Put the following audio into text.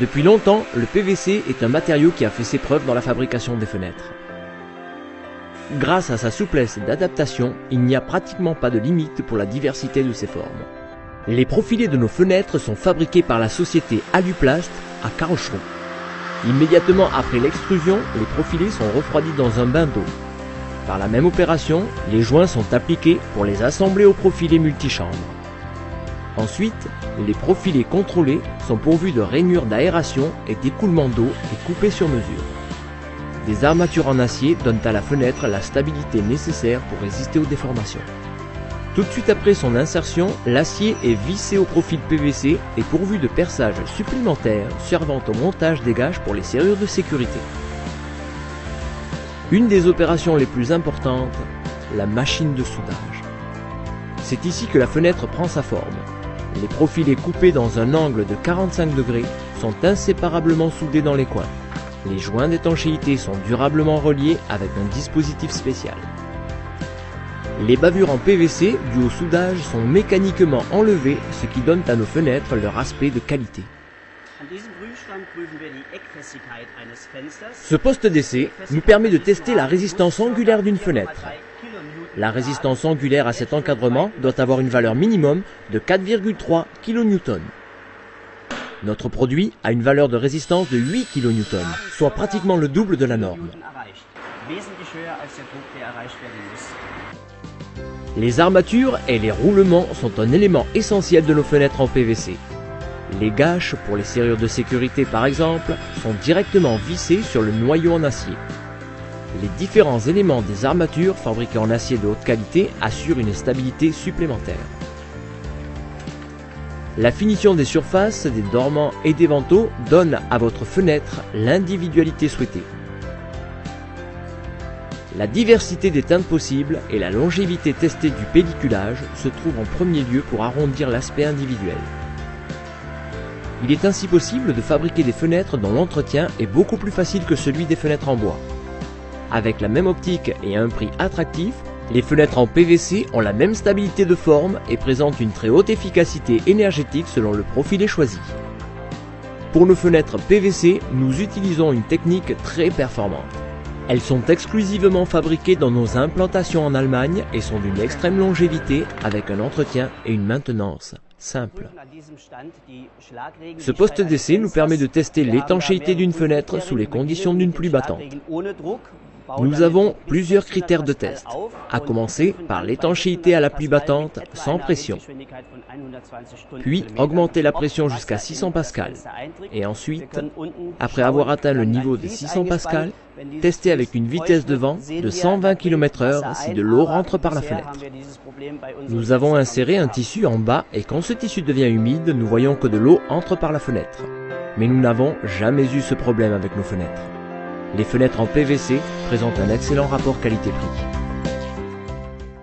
Depuis longtemps, le PVC est un matériau qui a fait ses preuves dans la fabrication des fenêtres. Grâce à sa souplesse d'adaptation, il n'y a pratiquement pas de limite pour la diversité de ses formes. Les profilés de nos fenêtres sont fabriqués par la société Aluplast à Karlsruhe. Immédiatement après l'extrusion, les profilés sont refroidis dans un bain d'eau. Par la même opération, les joints sont appliqués pour les assembler aux profilés multichambres. Ensuite, les profilés contrôlés sont pourvus de rainures d'aération et d'écoulement d'eau et coupés sur mesure. Des armatures en acier donnent à la fenêtre la stabilité nécessaire pour résister aux déformations. Tout de suite après son insertion, l'acier est vissé au profil PVC et pourvu de perçages supplémentaires servant au montage des gages pour les serrures de sécurité. Une des opérations les plus importantes, la machine de soudage. C'est ici que la fenêtre prend sa forme. Les profilés coupés dans un angle de 45 degrés sont inséparablement soudés dans les coins. Les joints d'étanchéité sont durablement reliés avec un dispositif spécial. Les bavures en PVC dues au soudage sont mécaniquement enlevées, ce qui donne à nos fenêtres leur aspect de qualité. Ce poste d'essai nous permet de tester la résistance angulaire d'une fenêtre. La résistance angulaire à cet encadrement doit avoir une valeur minimum de 4,3 kN. Notre produit a une valeur de résistance de 8 kN, soit pratiquement le double de la norme. Les armatures et les roulements sont un élément essentiel de nos fenêtres en PVC. Les gâches pour les serrures de sécurité par exemple sont directement vissés sur le noyau en acier. Les différents éléments des armatures fabriquées en acier de haute qualité assurent une stabilité supplémentaire. La finition des surfaces, des dormants et des vantaux donne à votre fenêtre l'individualité souhaitée. La diversité des teintes possibles et la longévité testée du pelliculage se trouvent en premier lieu pour arrondir l'aspect individuel. Il est ainsi possible de fabriquer des fenêtres dont l'entretien est beaucoup plus facile que celui des fenêtres en bois. Avec la même optique et à un prix attractif, les fenêtres en PVC ont la même stabilité de forme et présentent une très haute efficacité énergétique selon le profilé choisi. Pour nos fenêtres PVC, nous utilisons une technique très performante. Elles sont exclusivement fabriquées dans nos implantations en Allemagne et sont d'une extrême longévité avec un entretien et une maintenance simple. Ce poste d'essai nous permet de tester l'étanchéité d'une fenêtre sous les conditions d'une pluie battante. Nous avons plusieurs critères de test, à commencer par l'étanchéité à la pluie battante sans pression, puis augmenter la pression jusqu'à 600 pascal, et ensuite, après avoir atteint le niveau de 600 pascal, tester avec une vitesse de vent de 120 km/h si de l'eau rentre par la fenêtre. Nous avons inséré un tissu en bas et quand ce tissu devient humide, nous voyons que de l'eau entre par la fenêtre. Mais nous n'avons jamais eu ce problème avec nos fenêtres. Les fenêtres en PVC présentent un excellent rapport qualité-prix.